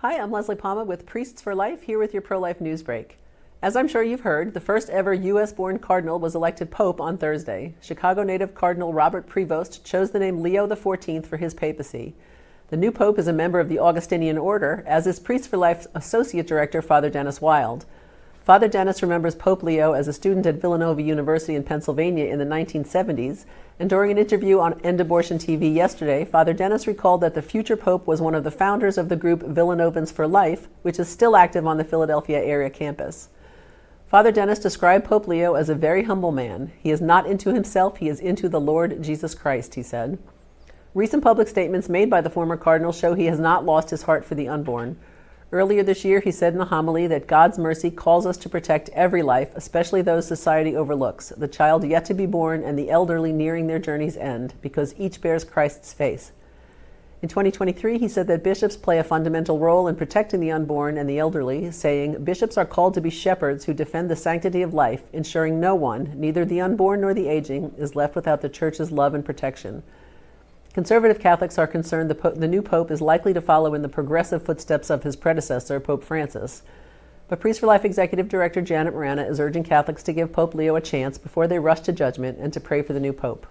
Hi, I'm Leslie Palma with Priests for Life, here with your pro-life news break. As I'm sure you've heard, the first ever U.S.-born cardinal was elected pope on Thursday. Chicago native Cardinal Robert Prevost chose the name Leo XIV for his papacy. The new pope is a member of the Augustinian order, as is Priests for Life's associate director, Father Dennis Wild. Father Dennis remembers Pope Leo as a student at Villanova University in Pennsylvania in the 1970s, and during an interview on End Abortion TV yesterday, Father Dennis recalled that the future pope was one of the founders of the group Villanovans for Life, which is still active on the Philadelphia area campus. Father Dennis described Pope Leo as a very humble man. He is not into himself, he is into the Lord Jesus Christ, he said. Recent public statements made by the former cardinal show he has not lost his heart for the unborn. Earlier this year, he said in a homily that God's mercy calls us to protect every life, especially those society overlooks, the child yet to be born and the elderly nearing their journey's end, because each bears Christ's face. In 2023, he said that bishops play a fundamental role in protecting the unborn and the elderly, saying, "Bishops are called to be shepherds who defend the sanctity of life, ensuring no one, neither the unborn nor the aging, is left without the Church's love and protection." Conservative Catholics are concerned the new pope is likely to follow in the progressive footsteps of his predecessor, Pope Francis. But Priests for Life Executive Director Janet Morana is urging Catholics to give Pope Leo a chance before they rush to judgment and to pray for the new pope.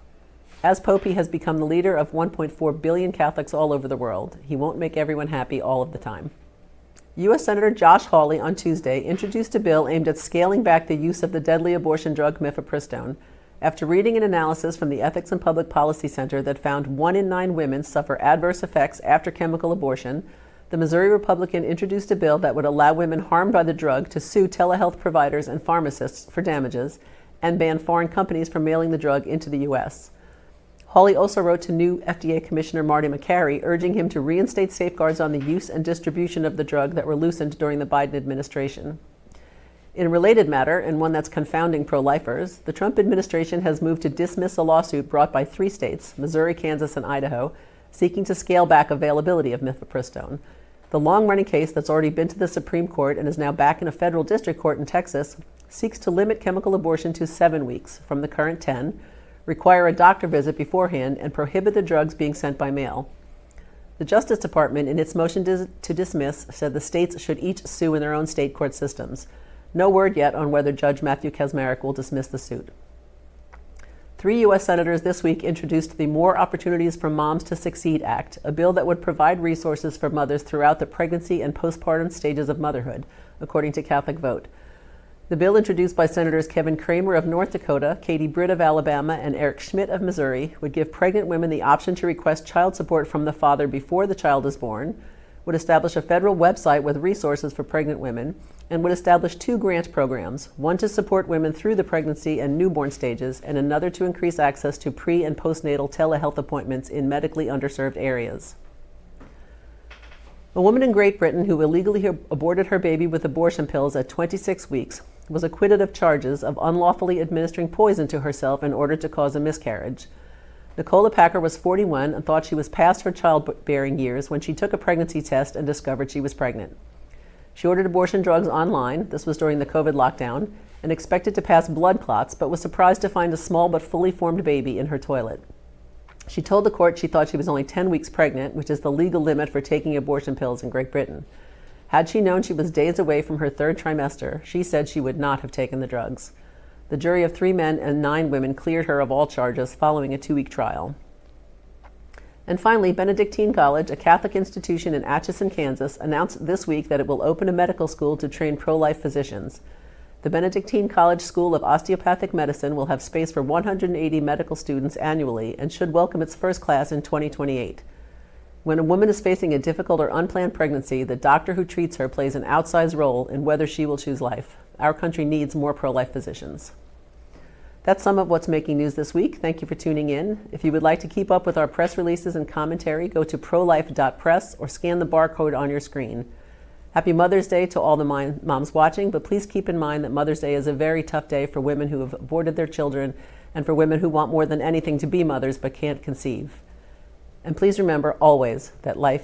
As pope, he has become the leader of 1.4 billion Catholics all over the world. He won't make everyone happy all of the time. U.S. Senator Josh Hawley on Tuesday introduced a bill aimed at scaling back the use of the deadly abortion drug mifepristone, after reading an analysis from the Ethics and Public Policy Center that found 1 in 9 women suffer adverse effects after chemical abortion. The Missouri Republican introduced a bill that would allow women harmed by the drug to sue telehealth providers and pharmacists for damages and ban foreign companies from mailing the drug into the U.S. Hawley also wrote to new FDA Commissioner Marty Makary, urging him to reinstate safeguards on the use and distribution of the drug that were loosened during the Biden administration. In a related matter, and one that's confounding pro-lifers, the Trump administration has moved to dismiss a lawsuit brought by 3 states, Missouri, Kansas, and Idaho, seeking to scale back availability of mifepristone. The long-running case that's already been to the Supreme Court and is now back in a federal district court in Texas seeks to limit chemical abortion to 7 weeks from the current 10, require a doctor visit beforehand, and prohibit the drugs being sent by mail. The Justice Department, in its motion to dismiss, said the states should each sue in their own state court systems. No word yet on whether Judge Matthew Kacsmaryk will dismiss the suit. 3 U.S. senators this week introduced the More Opportunities for Moms to Succeed Act, a bill that would provide resources for mothers throughout the pregnancy and postpartum stages of motherhood, according to Catholic Vote. The bill, introduced by Senators Kevin Cramer of North Dakota, Katie Britt of Alabama, and Eric Schmidt of Missouri, would give pregnant women the option to request child support from the father before the child is born, would establish a federal website with resources for pregnant women, and would establish 2 grant programs, one to support women through the pregnancy and newborn stages, and another to increase access to pre- and postnatal telehealth appointments in medically underserved areas. A woman in Great Britain who illegally aborted her baby with abortion pills at 26 weeks was acquitted of charges of unlawfully administering poison to herself in order to cause a miscarriage. Nicola Packer was 41 and thought she was past her childbearing years when she took a pregnancy test and discovered she was pregnant. She ordered abortion drugs online, this was during the COVID lockdown, and expected to pass blood clots, but was surprised to find a small but fully formed baby in her toilet. She told the court she thought she was only 10 weeks pregnant, which is the legal limit for taking abortion pills in Great Britain. Had she known she was days away from her 3rd trimester, she said she would not have taken the drugs. The jury of 3 men and 9 women cleared her of all charges following a 2-week trial. And finally, Benedictine College, a Catholic institution in Atchison, Kansas, announced this week that it will open a medical school to train pro-life physicians. The Benedictine College School of Osteopathic Medicine will have space for 180 medical students annually and should welcome its first class in 2028. When a woman is facing a difficult or unplanned pregnancy, the doctor who treats her plays an outsized role in whether she will choose life. Our country needs more pro-life physicians. That's some of what's making news this week. Thank you for tuning in. If you would like to keep up with our press releases and commentary, go to prolife.press or scan the barcode on your screen. Happy Mother's Day to all the moms watching, but please keep in mind that Mother's Day is a very tough day for women who have aborted their children and for women who want more than anything to be mothers but can't conceive. And please remember always that life